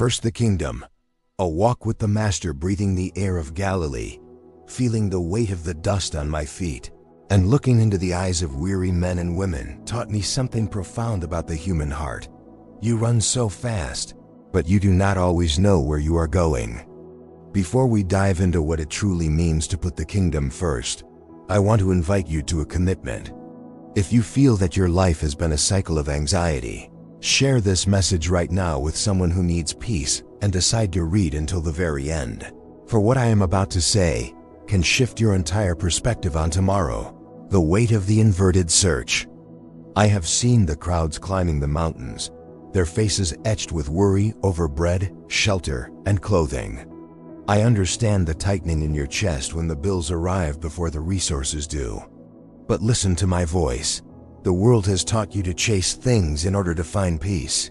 First the kingdom. A walk with the Master, breathing the air of Galilee, feeling the weight of the dust on my feet, and looking into the eyes of weary men and women taught me something profound about the human heart. You run so fast, but you do not always know where you are going. Before we dive into what it truly means to put the kingdom first, I want to invite you to a commitment. If you feel that your life has been a cycle of anxiety, share this message right now with someone who needs peace and decide to read until the very end. For what I am about to say can shift your entire perspective on tomorrow. The weight of the inverted search. I have seen the crowds climbing the mountains, their faces etched with worry over bread, shelter, and clothing. I understand the tightening in your chest when the bills arrive before the resources do. But listen to my voice. The world has taught you to chase things in order to find peace.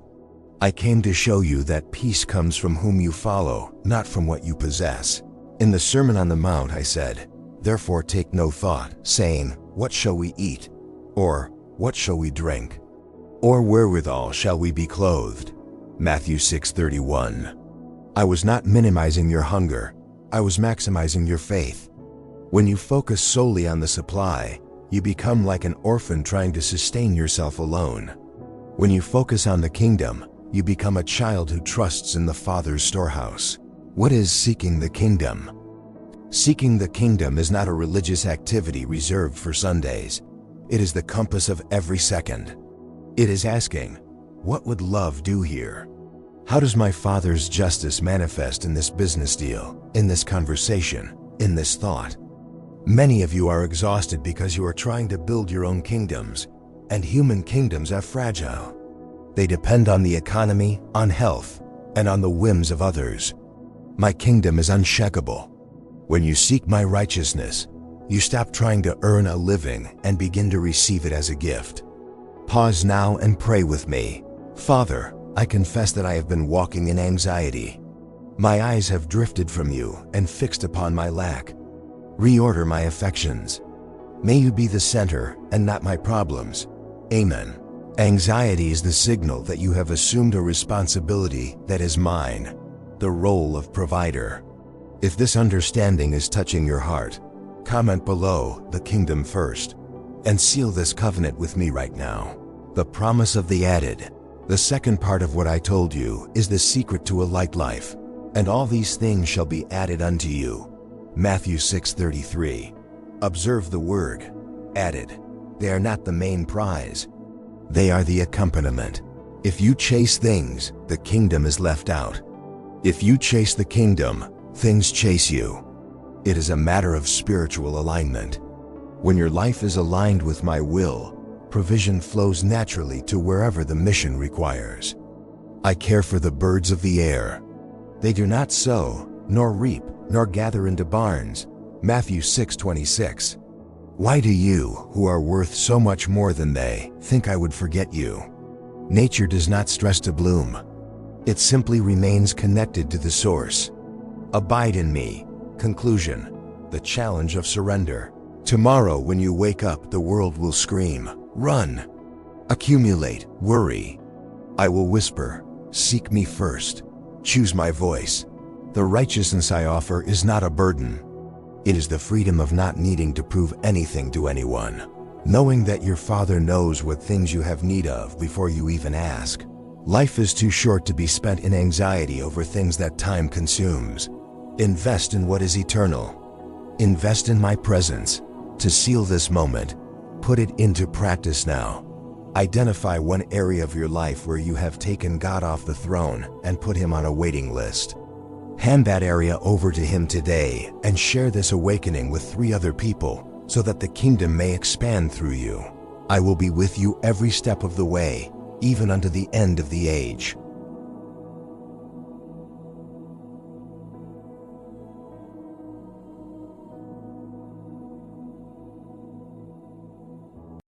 I came to show you that peace comes from whom you follow, not from what you possess. In the Sermon on the Mount I said, "Therefore take no thought, saying, what shall we eat? Or what shall we drink? Or wherewithal shall we be clothed?" Matthew 6:31. I was not minimizing your hunger. I was maximizing your faith. When you focus solely on the supply, you become like an orphan trying to sustain yourself alone. When you focus on the kingdom, you become a child who trusts in the Father's storehouse. What is seeking the kingdom? Seeking the kingdom is not a religious activity reserved for Sundays. It is the compass of every second. It is asking, what would love do here? How does my Father's justice manifest in this business deal, in this conversation, in this thought? Many of you are exhausted because you are trying to build your own kingdoms, and human kingdoms are fragile. They depend on the economy, on health, and on the whims of others. My kingdom is unshakable. When you seek my righteousness, you stop trying to earn a living and begin to receive it as a gift. Pause now and pray with me. Father, I confess that I have been walking in anxiety. My eyes have drifted from you and fixed upon my lack. Reorder my affections. May you be the center and not my problems. Amen. Anxiety is the signal that you have assumed a responsibility that is mine, the role of provider. If this understanding is touching your heart, comment below "the kingdom first" and seal this covenant with me right now. The promise of the added. The second part of what I told you is the secret to a light life. And all these things shall be added unto you. Matthew 6:33. Observe the word, added. They are not the main prize. They are the accompaniment. If you chase things, the kingdom is left out. If you chase the kingdom, things chase you. It is a matter of spiritual alignment. When your life is aligned with my will, provision flows naturally to wherever the mission requires. I care for the birds of the air. They do not sow, nor reap, nor gather into barns. Matthew 6:26. Why do you, who are worth so much more than they, think I would forget you? Nature does not stress to bloom. It simply remains connected to the source. Abide in me. Conclusion. The challenge of surrender. Tomorrow when you wake up, the world will scream, run, accumulate, worry. I will whisper, seek me first. Choose my voice. The righteousness I offer is not a burden. It is the freedom of not needing to prove anything to anyone. Knowing that your Father knows what things you have need of before you even ask. Life is too short to be spent in anxiety over things that time consumes. Invest in what is eternal. Invest in my presence. To seal this moment, put it into practice now. Identify one area of your life where you have taken God off the throne and put him on a waiting list. Hand that area over to him today and share this awakening with 3 other people so that the kingdom may expand through you. I will be with you every step of the way, even unto the end of the age.